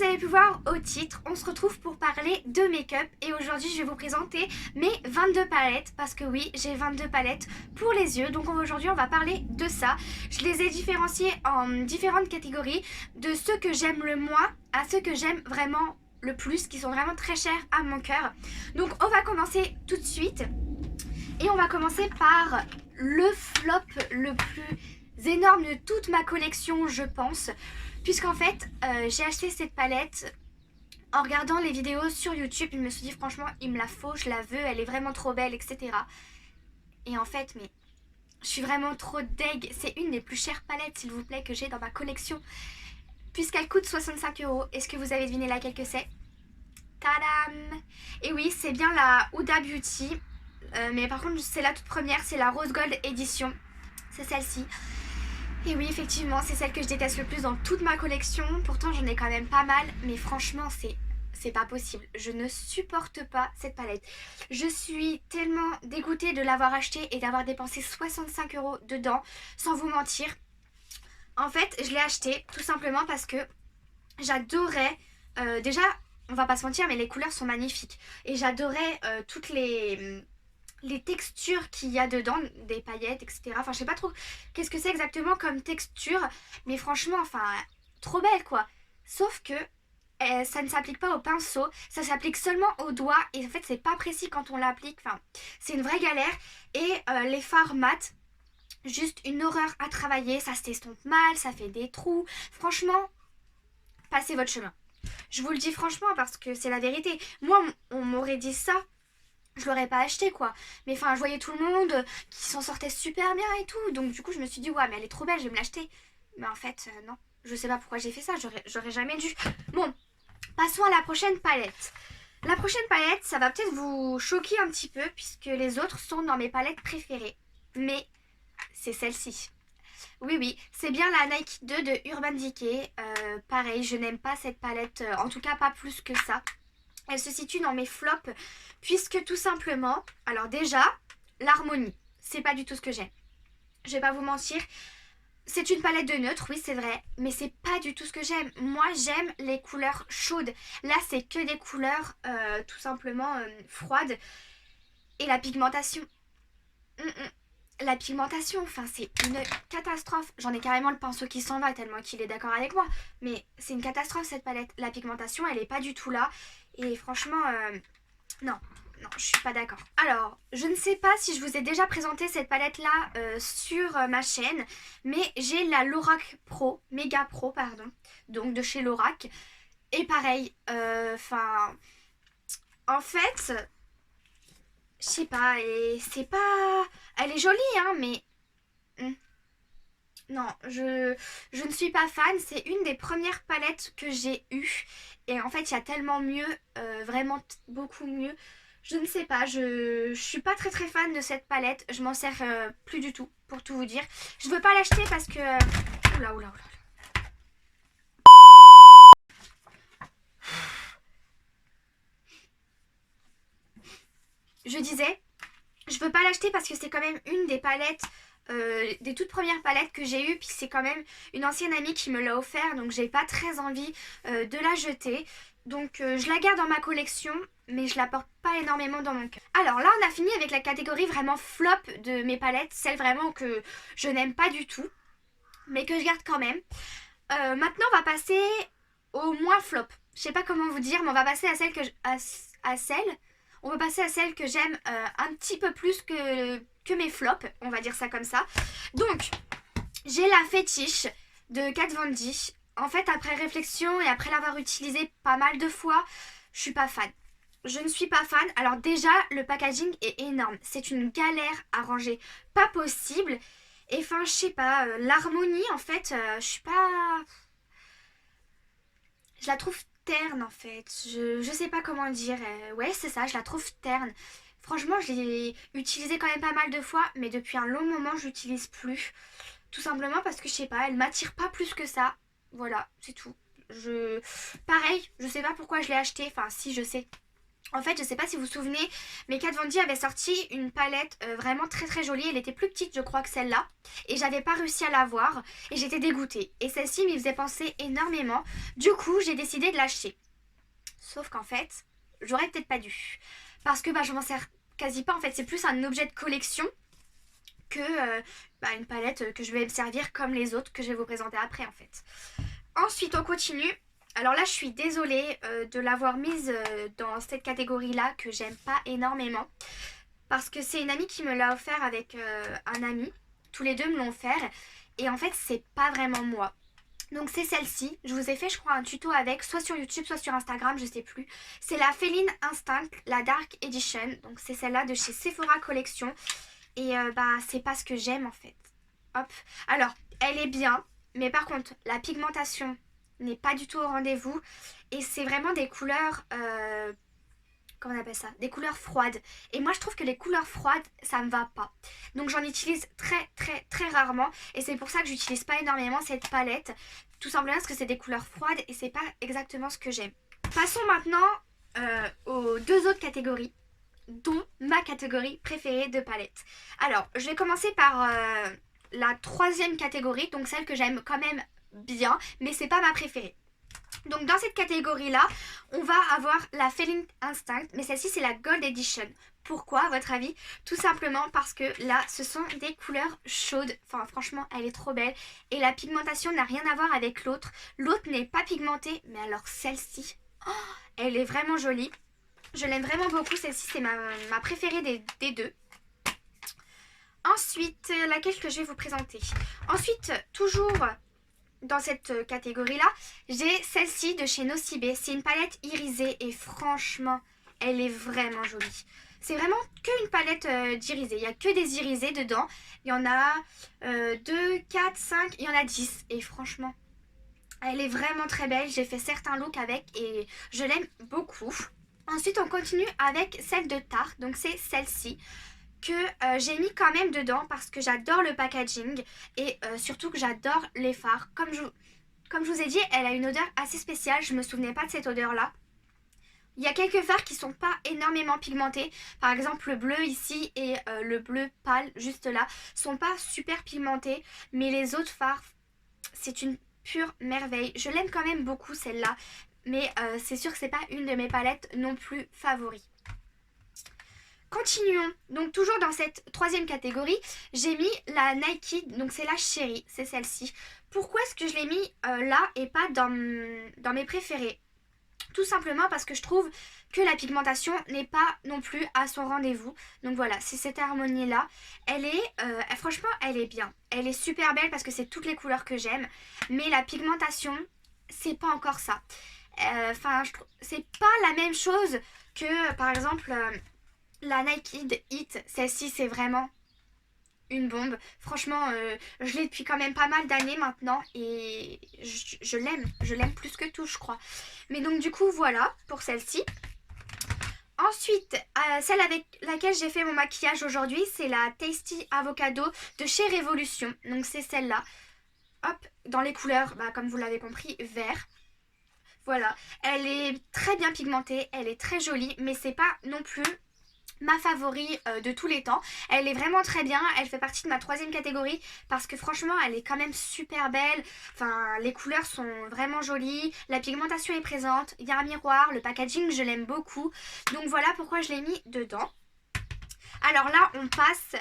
vous avez pu voir au titre, on se retrouve pour parler de make-up et aujourd'hui je vais vous présenter mes 22 palettes parce que oui, j'ai 22 palettes pour les yeux. Donc aujourd'hui on va parler de ça. Je les ai différenciées en différentes catégories, de ceux que j'aime le moins à ceux que j'aime vraiment le plus, qui sont vraiment très chers à mon cœur. Donc on va commencer tout de suite et on va commencer par le flop le plus énorme de toute ma collection, je pense. Puisqu'en fait, j'ai acheté cette palette en regardant les vidéos sur YouTube. Je me suis dit franchement, il me la faut, je la veux, elle est vraiment trop belle, etc. Et en fait, mais je suis vraiment trop deg. C'est une des plus chères palettes, s'il vous plaît, que j'ai dans ma collection. Puisqu'elle coûte 65 €. Est-ce que vous avez deviné laquelle que c'est? Tadam! Et oui, c'est bien la Huda Beauty. Mais par contre, c'est la toute première, c'est la Rose Gold Edition. C'est celle-ci. Et oui, effectivement, c'est celle que je déteste le plus dans toute ma collection. Pourtant, j'en ai quand même pas mal. Mais franchement, c'est pas possible. Je ne supporte pas cette palette. Je suis tellement dégoûtée de l'avoir achetée et d'avoir dépensé 65 € dedans. Sans vous mentir. En fait, je l'ai achetée tout simplement parce que j'adorais... déjà, on va pas se mentir, mais les couleurs sont magnifiques. Et j'adorais toutes les textures qu'il y a dedans, des paillettes, etc. Enfin, je sais pas trop qu'est-ce que c'est exactement comme texture, mais franchement, enfin, trop belle quoi. Sauf que ça ne s'applique pas au pinceau, ça s'applique seulement au doigt et en fait, c'est pas précis quand on l'applique. Enfin, c'est une vraie galère. Et les fards mat, juste une horreur à travailler, ça se t'estompe mal, ça fait des trous. Franchement, passez votre chemin. Je vous le dis franchement parce que c'est la vérité. Moi, on m'aurait dit ça, je l'aurais pas acheté quoi. Mais enfin, je voyais tout le monde qui s'en sortait super bien et tout. Donc du coup, je me suis dit, ouais, mais elle est trop belle, je vais me l'acheter. Mais en fait, non. Je sais pas pourquoi j'ai fait ça, j'aurais jamais dû. Bon, passons à la prochaine palette. La prochaine palette, ça va peut-être vous choquer un petit peu puisque les autres sont dans mes palettes préférées. Mais c'est celle-ci. Oui, oui, c'est bien la Nike 2 de Urban Decay. Pareil, je n'aime pas cette palette, en tout cas pas plus que ça. Elle se situe dans mes flops puisque tout simplement, alors déjà, l'harmonie, c'est pas du tout ce que j'aime. Je vais pas vous mentir, c'est une palette de neutre, oui c'est vrai, mais c'est pas du tout ce que j'aime. Moi j'aime les couleurs chaudes. Là c'est que des couleurs tout simplement froides. Et la pigmentation, la pigmentation, enfin c'est une catastrophe. J'en ai carrément le pinceau qui s'en va tellement qu'il est d'accord avec moi. Mais c'est une catastrophe cette palette. La pigmentation elle est pas du tout là. Et franchement, non, non, je suis pas d'accord. Alors, je ne sais pas si je vous ai déjà présenté cette palette-là sur ma chaîne, mais j'ai la Lorac Pro, Mega Pro, pardon, donc de chez Lorac. Et pareil, enfin, en fait, je sais pas, et c'est pas... Elle est jolie, hein, mais... Non, je ne suis pas fan. C'est une des premières palettes que j'ai eues. Et en fait, il y a tellement mieux, vraiment beaucoup mieux. Je ne sais pas, je suis pas très très fan de cette palette. Je m'en sers plus du tout, pour tout vous dire. Je veux pas l'acheter parce que... Oula, oula, oula. Je disais, je veux pas l'acheter parce que c'est quand même une des palettes... des toutes premières palettes que j'ai eues, puis c'est quand même une ancienne amie qui me l'a offert, donc j'ai pas très envie de la jeter. Donc je la garde dans ma collection, mais je la porte pas énormément dans mon cœur. Alors là on a fini avec la catégorie vraiment flop de mes palettes, celle vraiment que je n'aime pas du tout, mais que je garde quand même. Maintenant on va passer au moins flop. Je sais pas comment vous dire, mais on va passer à celle que on va passer à celle que j'aime un petit peu plus que mes flops, on va dire ça comme ça. Donc, j'ai la fétiche de Kat Von D. En fait, après réflexion et après l'avoir utilisée pas mal de fois, je suis pas fan. Je ne suis pas fan. Alors déjà, le packaging est énorme. C'est une galère à ranger. Pas possible. Et enfin, je sais pas, l'harmonie, en fait, je suis pas... Je la trouve terne, en fait. Je sais pas comment dire. Ouais, c'est ça, je la trouve terne. Franchement, je l'ai utilisée quand même pas mal de fois, mais depuis un long moment, je l'utilise plus. Tout simplement parce que, je sais pas, elle m'attire pas plus que ça. Voilà, c'est tout. Pareil, je sais pas pourquoi je l'ai acheté. Enfin, si, je sais. En fait, je sais pas si vous vous souvenez, mais Kat Von D avait sorti une palette vraiment très très jolie. Elle était plus petite, je crois, que celle-là. Et j'avais pas réussi à l'avoir. Et j'étais dégoûtée. Et celle-ci m'y faisait penser énormément. Du coup, j'ai décidé de l'acheter. Sauf qu'en fait, j'aurais peut-être pas dû. Parce que bah, je m'en sers quasi pas. En fait, c'est plus un objet de collection que une palette que je vais me servir comme les autres que je vais vous présenter après, en fait. Ensuite, on continue. Alors là, je suis désolée de l'avoir mise dans cette catégorie-là que j'aime pas énormément. Parce que c'est une amie qui me l'a offert avec un ami. Tous les deux me l'ont offert. Et en fait, c'est pas vraiment moi. Donc c'est celle-ci. Je vous ai fait, je crois, un tuto avec, soit sur YouTube, soit sur Instagram, je sais plus. C'est la Feline Instinct, la Dark Edition. Donc c'est celle-là de chez Sephora Collection. Et c'est pas ce que j'aime en fait. Hop. Alors, elle est bien. Mais par contre, la pigmentation n'est pas du tout au rendez-vous. Et c'est vraiment des couleurs... comment on appelle ça? Des couleurs froides. Et moi, je trouve que les couleurs froides, ça me va pas. Donc, j'en utilise très, très, très rarement. Et c'est pour ça que j'utilise pas énormément cette palette. Tout simplement parce que c'est des couleurs froides et c'est pas exactement ce que j'aime. Passons maintenant aux deux autres catégories, dont ma catégorie préférée de palette. Alors, je vais commencer par la troisième catégorie, donc celle que j'aime quand même bien, mais c'est pas ma préférée. Donc dans cette catégorie-là, on va avoir la Feline Instinct, mais celle-ci c'est la Gold Edition. Pourquoi à votre avis? Tout simplement parce que là, ce sont des couleurs chaudes. Enfin franchement, elle est trop belle. Et la pigmentation n'a rien à voir avec l'autre. L'autre n'est pas pigmentée, mais alors celle-ci, oh, elle est vraiment jolie. Je l'aime vraiment beaucoup, celle-ci c'est ma préférée des deux. Ensuite, laquelle que je vais vous présenter. Ensuite, toujours dans cette catégorie-là, j'ai celle-ci de chez Nocibé. C'est une palette irisée et franchement, elle est vraiment jolie. C'est vraiment qu'une palette d'irisés. Il n'y a que des irisés dedans. Il y en a 2, 4, 5, il y en a 10. Et franchement, elle est vraiment très belle. J'ai fait certains looks avec et je l'aime beaucoup. Ensuite, on continue avec celle de Tarte. Donc, c'est celle-ci que j'ai mis quand même dedans parce que j'adore le packaging et surtout que j'adore les fards. Comme je vous ai dit, elle a une odeur assez spéciale. Je me souvenais pas de cette odeur-là. Il y a quelques fards qui sont pas énormément pigmentés. Par exemple, le bleu ici et le bleu pâle juste là sont pas super pigmentés. Mais les autres fards, c'est une pure merveille. Je l'aime quand même beaucoup celle-là. Mais c'est sûr que c'est pas une de mes palettes non plus favoris. Continuons. Donc toujours dans cette troisième catégorie, j'ai mis la Nike, donc c'est la chérie, c'est celle-ci. Pourquoi est-ce que je l'ai mis là et pas dans mes préférés? Tout simplement parce que je trouve que la pigmentation n'est pas non plus à son rendez-vous. Donc voilà, c'est cette harmonie-là. Elle est, franchement, elle est bien. Elle est super belle parce que c'est toutes les couleurs que j'aime. Mais la pigmentation, c'est pas encore ça. Enfin, c'est pas la même chose que, par exemple... la Nike Hit, celle-ci c'est vraiment une bombe. Franchement, je l'ai depuis quand même pas mal d'années maintenant et je l'aime plus que tout je crois. Mais donc du coup voilà pour celle-ci. Ensuite, celle avec laquelle j'ai fait mon maquillage aujourd'hui, c'est la Tasty Avocado de chez Révolution. Donc c'est celle-là. Hop, dans les couleurs, comme vous l'avez compris, vert. Voilà, elle est très bien pigmentée, elle est très jolie, mais c'est pas non plus ma favori de tous les temps. Elle est vraiment très bien, elle fait partie de ma troisième catégorie parce que franchement elle est quand même super belle. Enfin les couleurs sont vraiment jolies, la pigmentation est présente, il y a un miroir, le packaging je l'aime beaucoup. Donc voilà pourquoi je l'ai mis dedans. Alors là on passe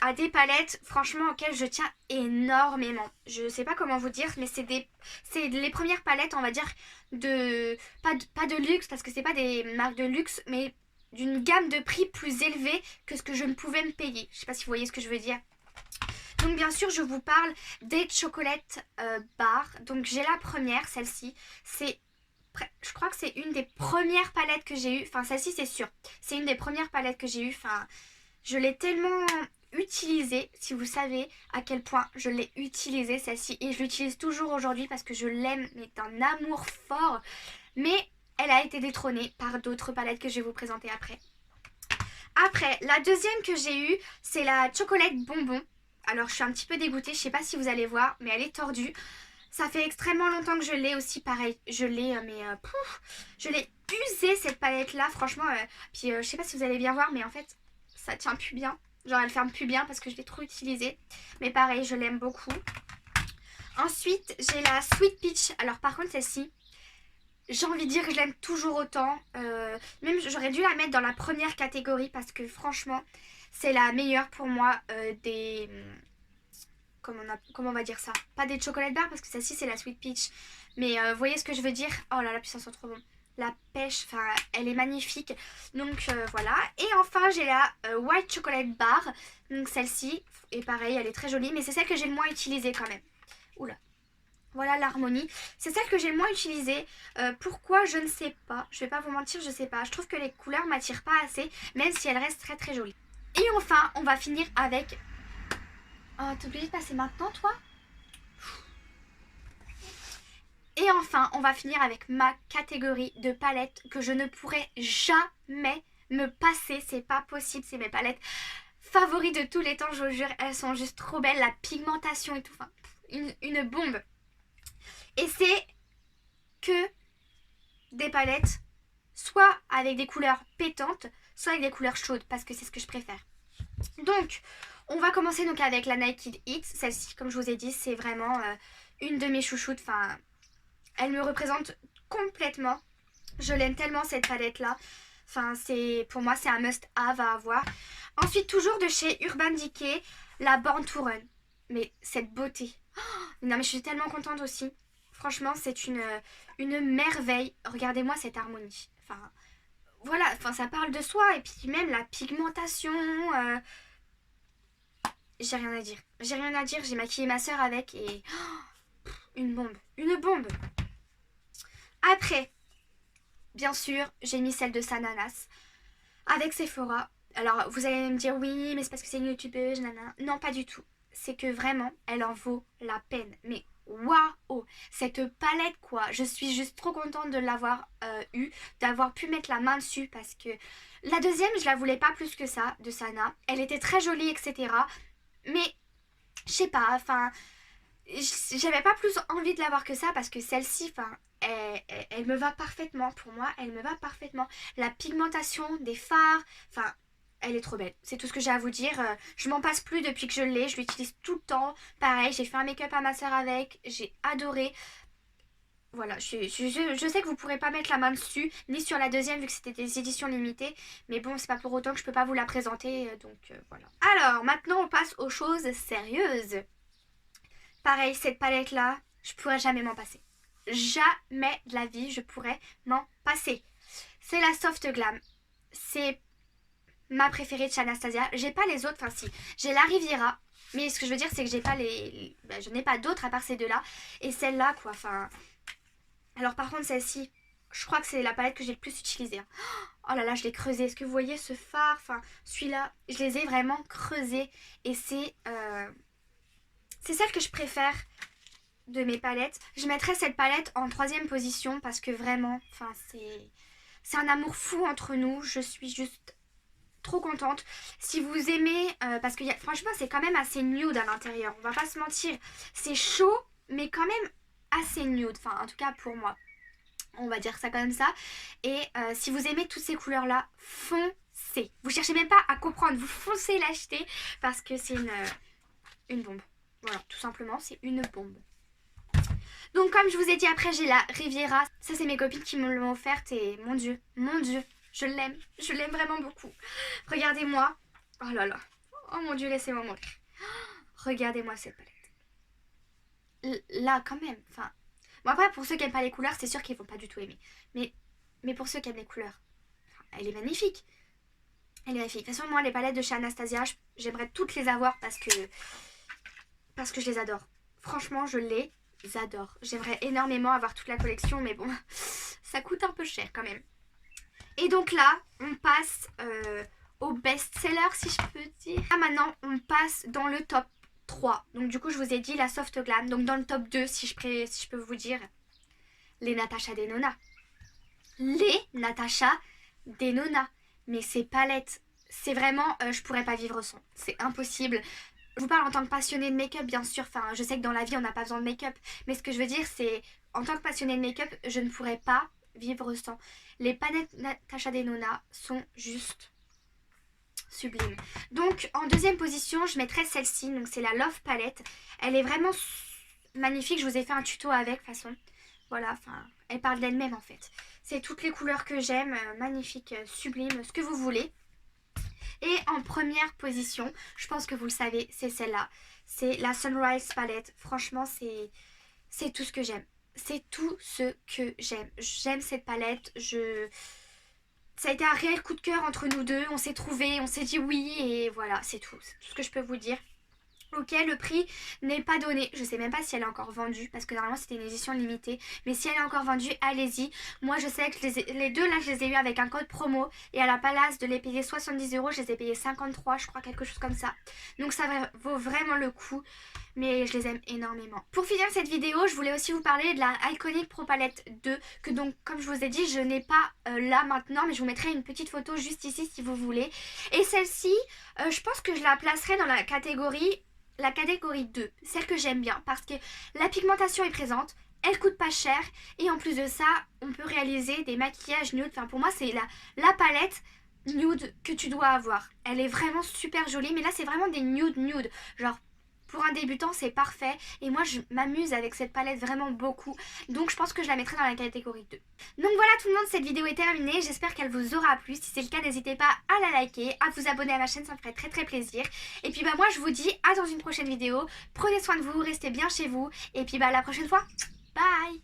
à des palettes franchement auxquelles je tiens énormément. Je sais pas comment vous dire mais c'est les premières palettes on va dire pas de luxe parce que c'est pas des marques de luxe mais d'une gamme de prix plus élevée que ce que je ne pouvais me payer. Je sais pas si vous voyez ce que je veux dire. Donc bien sûr je vous parle des chocolate bar. Donc j'ai la première, celle-ci. Je crois que c'est une des premières palettes que j'ai eues. Enfin celle-ci c'est sûr. C'est une des premières palettes que j'ai eues. Enfin je l'ai tellement utilisée. Si vous savez à quel point je l'ai utilisée celle-ci. Et je l'utilise toujours aujourd'hui parce que je l'aime mais d'un amour fort. Mais elle a été détrônée par d'autres palettes que je vais vous présenter après. Après, la deuxième que j'ai eue, c'est la chocolate bonbon. Alors, je suis un petit peu dégoûtée, je sais pas si vous allez voir, mais elle est tordue. Ça fait extrêmement longtemps que je l'ai aussi, pareil. Je l'ai, je l'ai usée cette palette là, franchement. Puis je sais pas si vous allez bien voir, mais en fait, ça tient plus bien. Genre, elle ferme plus bien parce que je l'ai trop utilisée. Mais pareil, je l'aime beaucoup. Ensuite, j'ai la Sweet Peach. Alors, par contre, celle-ci, j'ai envie de dire que je l'aime toujours autant. Même, j'aurais dû la mettre dans la première catégorie parce que franchement, c'est la meilleure pour moi des... Comment on va dire ça? Pas des chocolate bars parce que celle-ci c'est la Sweet Peach. Mais vous voyez ce que je veux dire? Oh là là, puis ça sent trop bon. La pêche, enfin elle est magnifique. Donc voilà. Et enfin j'ai la White Chocolate Bar. Donc celle-ci. Et pareil, elle est très jolie. Mais c'est celle que j'ai le moins utilisée quand même. Oula. Voilà l'harmonie. C'est celle que j'ai le moins utilisée. Pourquoi? Je ne sais pas. Je vais pas vous mentir, je sais pas. Je trouve que les couleurs m'attirent pas assez. Même si elles restent très très jolies. Et enfin, on va finir avec... Oh, t'es obligé de passer maintenant, toi? Et enfin, on va finir avec ma catégorie de palettes que je ne pourrai jamais me passer. C'est pas possible, c'est mes palettes favoris de tous les temps, je vous jure. Elles sont juste trop belles, la pigmentation et tout. Enfin, une bombe. Et c'est que des palettes, soit avec des couleurs pétantes, soit avec des couleurs chaudes, parce que c'est ce que je préfère. Donc, on va commencer donc avec la Naked Heat. Celle-ci, comme je vous ai dit, c'est vraiment une de mes chouchoutes. Enfin, elle me représente complètement. Je l'aime tellement cette palette-là. Enfin, pour moi, c'est un must-have à avoir. Ensuite, toujours de chez Urban Decay, la Born to Run. Mais cette beauté. Oh, non, mais je suis tellement contente aussi. Franchement, c'est une merveille. Regardez-moi cette harmonie. Enfin, voilà, enfin, ça parle de soi. Et puis même la pigmentation... J'ai rien à dire. J'ai rien à dire. J'ai maquillé ma soeur avec et... Oh, une bombe. Une bombe. Après, bien sûr, j'ai mis celle de Sananas avec Sephora. Alors, vous allez me dire, oui, mais c'est parce que c'est une youtubeuse, nana. Non, pas du tout. C'est que vraiment, elle en vaut la peine. Mais waouh! Cette palette, quoi. Je suis juste trop contente de l'avoir eue, d'avoir pu mettre la main dessus parce que... La deuxième, je la voulais pas plus que ça, de Sana. Elle était très jolie, etc. Mais, je sais pas, enfin, j'avais pas plus envie de l'avoir que ça parce que celle-ci, enfin, elle me va parfaitement. Pour moi, elle me va parfaitement. La pigmentation des fards, enfin, elle est trop belle. C'est tout ce que j'ai à vous dire. Je m'en passe plus depuis que je l'ai. Je l'utilise tout le temps. Pareil, j'ai fait un make-up à ma soeur avec. J'ai adoré. Voilà, je sais que vous pourrez pas mettre la main dessus, ni sur la deuxième vu que c'était des éditions limitées. Mais bon, c'est pas pour autant que je peux pas vous la présenter, donc voilà. Alors, maintenant on passe aux choses sérieuses. Pareil, cette palette-là, je pourrais jamais m'en passer. Jamais de la vie, je pourrais m'en passer. C'est la Soft Glam. C'est ma préférée de chez Anastasia. J'ai pas les autres, enfin si, j'ai la Riviera. Mais ce que je veux dire, c'est que j'ai pas je n'ai pas d'autres à part ces deux-là. Et celle-là, quoi, enfin... Alors par contre celle-ci, je crois que c'est la palette que j'ai le plus utilisée. Oh là là, je l'ai creusée. Est-ce que vous voyez ce fard? Enfin, celui-là, je les ai vraiment creusés. Et c'est celle que je préfère de mes palettes. Je mettrais cette palette en 3e position parce que vraiment, enfin, c'est un amour fou entre nous. Je suis juste trop contente. Si vous aimez, parce que franchement, c'est quand même assez nude à l'intérieur. On va pas se mentir. C'est chaud, mais quand même assez nude, enfin en tout cas pour moi, on va dire ça comme ça. Et si vous aimez toutes ces couleurs là, foncez, vous cherchez même pas à comprendre, vous foncez l'acheter parce que c'est une bombe, voilà, tout simplement c'est une bombe. Donc comme je vous ai dit, après j'ai la Riviera, ça c'est mes copines qui me l'ont offerte et mon dieu, je l'aime vraiment beaucoup. Regardez-moi, oh là là, oh mon dieu, laissez-moi mourir. Regardez-moi cette palette. Là quand même, enfin... Bon après pour ceux qui n'aiment pas les couleurs, c'est sûr qu'ils vont pas du tout aimer. Mais pour ceux qui aiment les couleurs, elle est magnifique. Elle est magnifique. De toute façon moi les palettes de chez Anastasia, j'aimerais toutes les avoir parce que je les adore. Franchement je les adore. J'aimerais énormément avoir toute la collection mais bon, ça coûte un peu cher quand même. Et donc là, on passe au best-seller si je peux dire. Là maintenant on passe dans le top 3. Donc du coup je vous ai dit la Soft Glam. Donc dans le top 2 si je peux vous dire les Natasha Denona. Les Natasha Denona. Mais ces palettes, c'est vraiment je pourrais pas vivre sans. C'est impossible. Je vous parle en tant que passionnée de make-up, bien sûr. Enfin, je sais que dans la vie, on n'a pas besoin de make-up. Mais ce que je veux dire, c'est en tant que passionnée de make-up, je ne pourrais pas vivre sans. Les palettes Natasha Denona sont juste sublimes. Donc, en deuxième position, je mettrais celle-ci. Donc, c'est la Love Palette. Elle est vraiment magnifique. Je vous ai fait un tuto avec, de toute façon. Voilà, enfin, elle parle d'elle-même, en fait. C'est toutes les couleurs que j'aime. Magnifique, sublime, ce que vous voulez. Et en première position, je pense que vous le savez, c'est celle-là. C'est la Sunrise Palette. Franchement, c'est tout ce que j'aime. C'est tout ce que j'aime. J'aime cette palette. Ça a été un réel coup de cœur entre nous deux. On s'est trouvés, on s'est dit oui et voilà, c'est tout. C'est tout ce que je peux vous dire. Ok, le prix n'est pas donné. Je sais même pas si elle est encore vendue parce que normalement c'était une édition limitée. Mais si elle est encore vendue, allez-y. Moi je sais que les deux là, je les ai eu avec un code promo. Et à la place de les payer 70 €, je les ai payés 53, je crois, quelque chose comme ça. Donc ça vaut vraiment le coup. Mais je les aime énormément. Pour finir cette vidéo, je voulais aussi vous parler de la Iconic Pro Palette 2. Que donc, comme je vous ai dit, je n'ai pas là maintenant. Mais je vous mettrai une petite photo juste ici si vous voulez. Et celle-ci, je pense que je la placerai dans la catégorie 2, celle que j'aime bien parce que la pigmentation est présente, elle coûte pas cher et en plus de ça, on peut réaliser des maquillages nude. Enfin pour moi, c'est la palette nude que tu dois avoir. Elle est vraiment super jolie, mais là c'est vraiment des nude. Genre pour un débutant, c'est parfait. Et moi, je m'amuse avec cette palette vraiment beaucoup. Donc, je pense que je la mettrai dans la catégorie 2. Donc voilà tout le monde, cette vidéo est terminée. J'espère qu'elle vous aura plu. Si c'est le cas, n'hésitez pas à la liker, à vous abonner à ma chaîne. Ça me ferait très plaisir. Et puis, moi, je vous dis à dans une prochaine vidéo. Prenez soin de vous, restez bien chez vous. Et puis, à la prochaine fois. Bye!